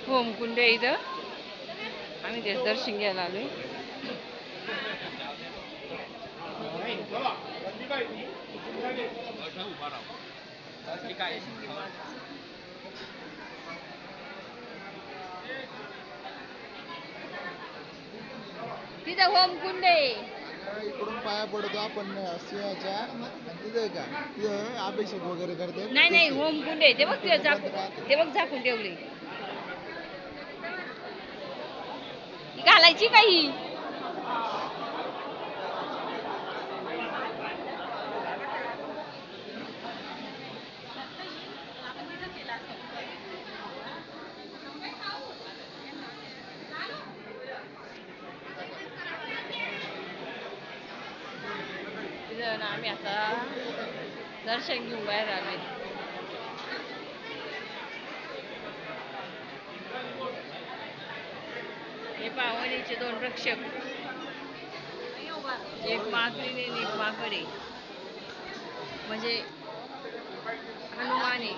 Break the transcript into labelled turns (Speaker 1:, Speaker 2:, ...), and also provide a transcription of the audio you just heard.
Speaker 1: होमकुंड आहे इथं. आम्ही तेच दर्शन घ्यायला आलोय. तिथं होमकुंड आहे.
Speaker 2: इकडून पाया पडतो आपण सिंहाच्या आणि तिथे का तिथे अभिषेक वगैरे करते.
Speaker 1: नाही नाही, होमकुंड आहे ते बघ. ते बघ झाकून ठेवले. घालायची काही. आम्ही आता दर्शन घेऊन बाहेर आलोय. हे पावणीचे दोन रक्षक, एक माकरीने आणि एक माकडे, म्हणजे हनुमान आहे.